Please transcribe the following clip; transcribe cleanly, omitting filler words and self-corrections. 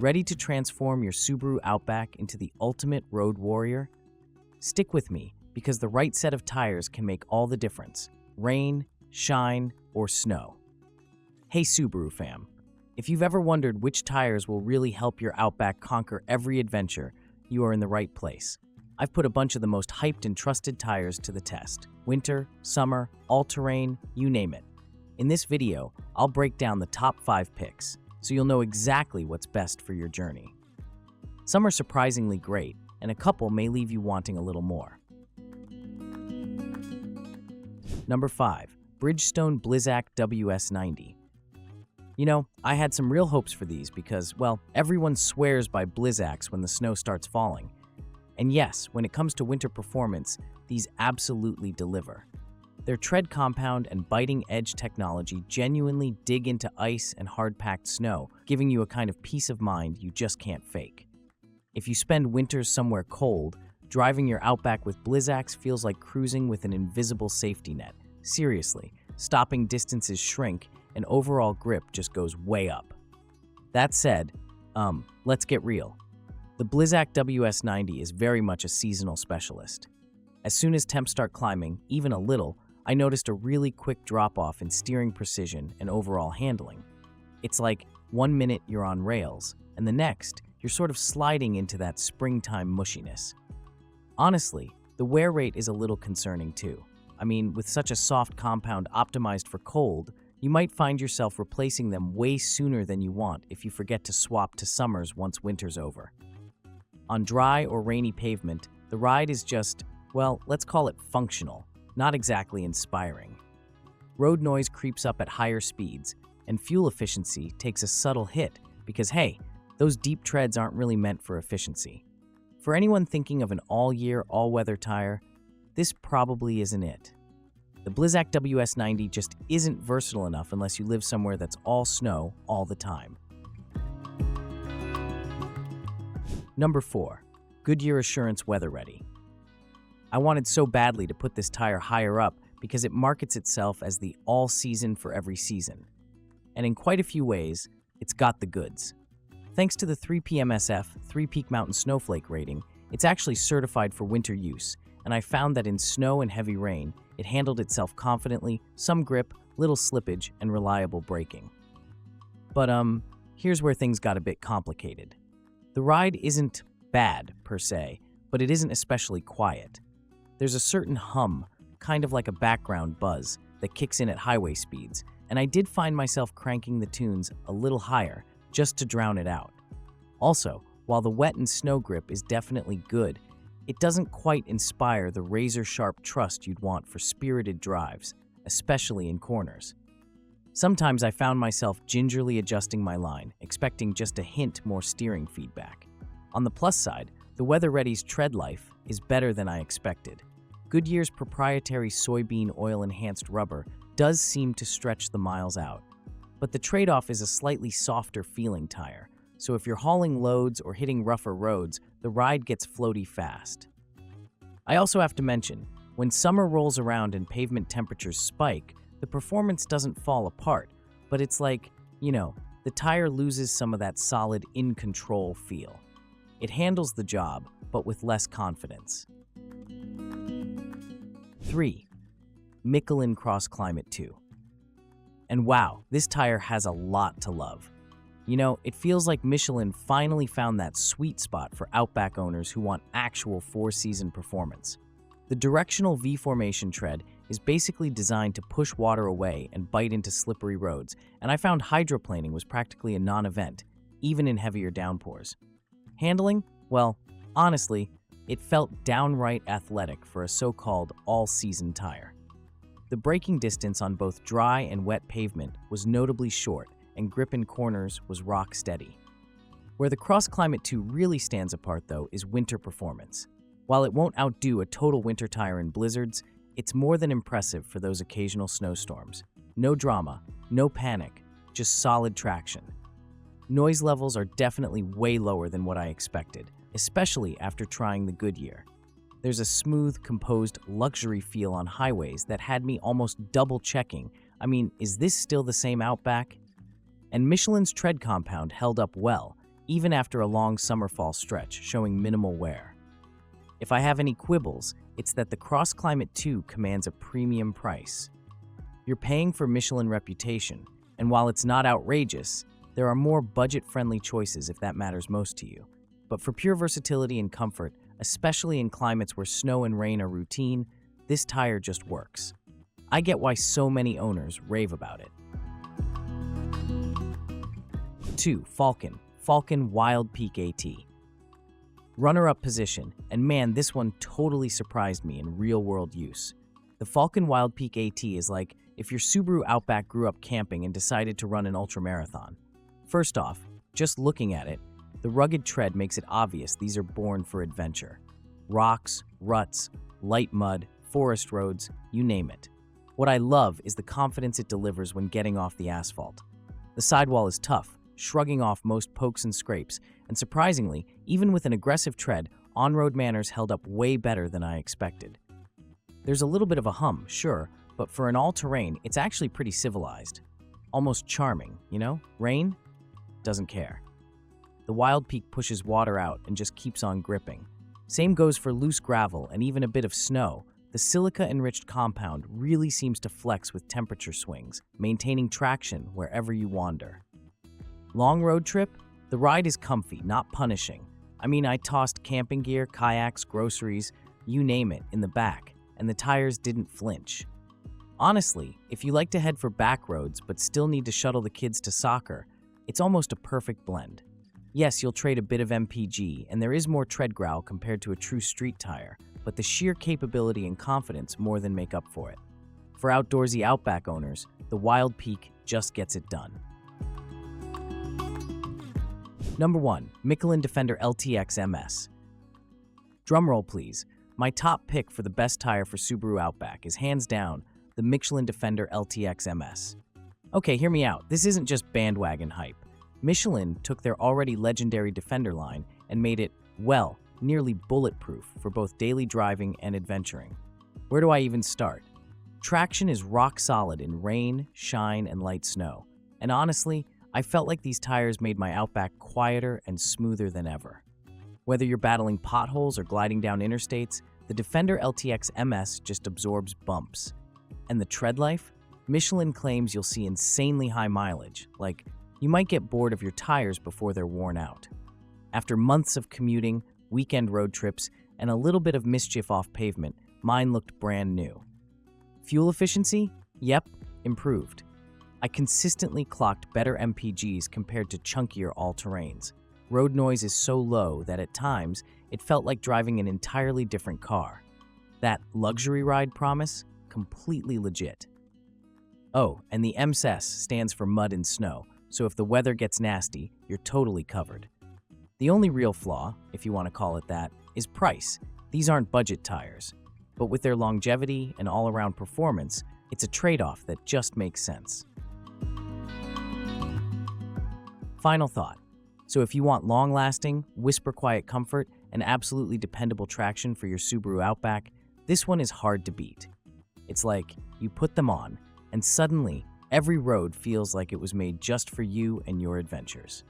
Ready to transform your Subaru Outback into the ultimate road warrior? Stick with me, because the right set of tires can make all the difference. Rain, shine, or snow. Hey Subaru fam, if you've ever wondered which tires will really help your Outback conquer every adventure, you are in the right place. I've put a bunch of the most hyped and trusted tires to the test. Winter, summer, all-terrain, you name it. In this video, I'll break down the top 5 picks, so you'll know exactly what's best for your journey. Some are surprisingly great, and a couple may leave you wanting a little more. Number 5. Bridgestone Blizzak WS90. You know, I had some real hopes for these because, well, everyone swears by Blizzaks when the snow starts falling. And yes, when it comes to winter performance, these absolutely deliver. Their tread compound and biting edge technology genuinely dig into ice and hard-packed snow, giving you a kind of peace of mind you just can't fake. If you spend winters somewhere cold, driving your Outback with Blizzaks feels like cruising with an invisible safety net. Seriously, stopping distances shrink and overall grip just goes way up. That said, let's get real. The Blizzak WS90 is very much a seasonal specialist. As soon as temps start climbing, even a little, I noticed a really quick drop-off in steering precision and overall handling. It's like 1 minute you're on rails, and the next, you're sort of sliding into that springtime mushiness. Honestly, the wear rate is a little concerning too. I mean, with such a soft compound optimized for cold, you might find yourself replacing them way sooner than you want if you forget to swap to summers once winter's over. On dry or rainy pavement, the ride is just, well, let's call it functional, not exactly inspiring. Road noise creeps up at higher speeds, and fuel efficiency takes a subtle hit because, hey, those deep treads aren't really meant for efficiency. For anyone thinking of an all-year, all-weather tire, this probably isn't it. The Blizzak WS90 just isn't versatile enough unless you live somewhere that's all snow all the time. Number 4. Goodyear Assurance WeatherReady. I wanted so badly to put this tire higher up because it markets itself as the all-season for every season. And in quite a few ways, it's got the goods. Thanks to the 3PMSF 3-Peak Mountain Snowflake rating, it's actually certified for winter use, and I found that in snow and heavy rain, it handled itself confidently, some grip, little slippage, and reliable braking. But here's where things got a bit complicated. The ride isn't bad, per se, but it isn't especially quiet. There's a certain hum, kind of like a background buzz, that kicks in at highway speeds, and I did find myself cranking the tunes a little higher, just to drown it out. Also, while the wet and snow grip is definitely good, it doesn't quite inspire the razor-sharp trust you'd want for spirited drives, especially in corners. Sometimes I found myself gingerly adjusting my line, expecting just a hint more steering feedback. On the plus side, the WeatherReady's tread life is better than I expected. Goodyear's proprietary soybean oil-enhanced rubber does seem to stretch the miles out, but the trade-off is a slightly softer feeling tire, so if you're hauling loads or hitting rougher roads, the ride gets floaty fast. I also have to mention, when summer rolls around and pavement temperatures spike, the performance doesn't fall apart, but it's like, you know, the tire loses some of that solid in-control feel. It handles the job, but with less confidence. 3. MICHELIN Cross Climate 2. And wow, this tire has a lot to love. You know, it feels like Michelin finally found that sweet spot for Outback owners who want actual 4-season performance. The directional V-formation tread is basically designed to push water away and bite into slippery roads, and I found hydroplaning was practically a non-event, even in heavier downpours. Handling? Well, honestly, it felt downright athletic for a so-called all-season tire. The braking distance on both dry and wet pavement was notably short, and grip in corners was rock steady. Where the Cross Climate 2 really stands apart, though, is winter performance. While it won't outdo a total winter tire in blizzards, it's more than impressive for those occasional snowstorms. No drama, no panic, just solid traction. Noise levels are definitely way lower than what I expected, especially after trying the Goodyear. There's a smooth, composed luxury feel on highways that had me almost double-checking. I mean, is this still the same Outback? And Michelin's tread compound held up well, even after a long summer-fall stretch, showing minimal wear. If I have any quibbles, it's that the Cross Climate 2 commands a premium price. You're paying for Michelin reputation, and while it's not outrageous, there are more budget-friendly choices if that matters most to you. But for pure versatility and comfort, especially in climates where snow and rain are routine, this tire just works. I get why so many owners rave about it. 2. Falken WILDPEAK AT. Runner-up position, and man, this one totally surprised me in real-world use. The Falken WILDPEAK AT is like if your Subaru Outback grew up camping and decided to run an ultramarathon. First off, just looking at it, the rugged tread makes it obvious these are born for adventure. Rocks, ruts, light mud, forest roads, you name it. What I love is the confidence it delivers when getting off the asphalt. The sidewall is tough, shrugging off most pokes and scrapes, and surprisingly, even with an aggressive tread, on-road manners held up way better than I expected. There's a little bit of a hum, sure, but for an all-terrain, it's actually pretty civilized. Almost charming, you know? Rain? Doesn't care. The WILDPEAK pushes water out and just keeps on gripping. Same goes for loose gravel and even a bit of snow. The silica-enriched compound really seems to flex with temperature swings, maintaining traction wherever you wander. Long road trip? The ride is comfy, not punishing. I mean, I tossed camping gear, kayaks, groceries, you name it, in the back, and the tires didn't flinch. Honestly, if you like to head for back roads but still need to shuttle the kids to soccer, it's almost a perfect blend. Yes, you'll trade a bit of MPG, and there is more tread growl compared to a true street tire, but the sheer capability and confidence more than make up for it. For outdoorsy Outback owners, the WILDPEAK just gets it done. Number 1. MICHELIN Defender LTX MS. Drumroll please. My top pick for the best tire for Subaru Outback is hands down the MICHELIN Defender LTX MS. Okay, hear me out. This isn't just bandwagon hype. Michelin took their already legendary Defender line and made it, well, nearly bulletproof for both daily driving and adventuring. Where do I even start? Traction is rock solid in rain, shine, and light snow. And honestly, I felt like these tires made my Outback quieter and smoother than ever. Whether you're battling potholes or gliding down interstates, the Defender LTX MS just absorbs bumps. And the tread life? Michelin claims you'll see insanely high mileage, like you might get bored of your tires before they're worn out. After months of commuting, weekend road trips, and a little bit of mischief off pavement, mine looked brand new. Fuel efficiency? Yep, improved. I consistently clocked better MPGs compared to chunkier all-terrains. Road noise is so low that at times, it felt like driving an entirely different car. That luxury ride promise? Completely legit. Oh, and the MSS stands for mud and snow, so if the weather gets nasty, you're totally covered. The only real flaw, if you want to call it that, is price. These aren't budget tires. But with their longevity and all-around performance, it's a trade-off that just makes sense. Final thought. So if you want long-lasting, whisper-quiet comfort and absolutely dependable traction for your Subaru Outback, this one is hard to beat. It's like you put them on, and suddenly, every road feels like it was made just for you and your adventures.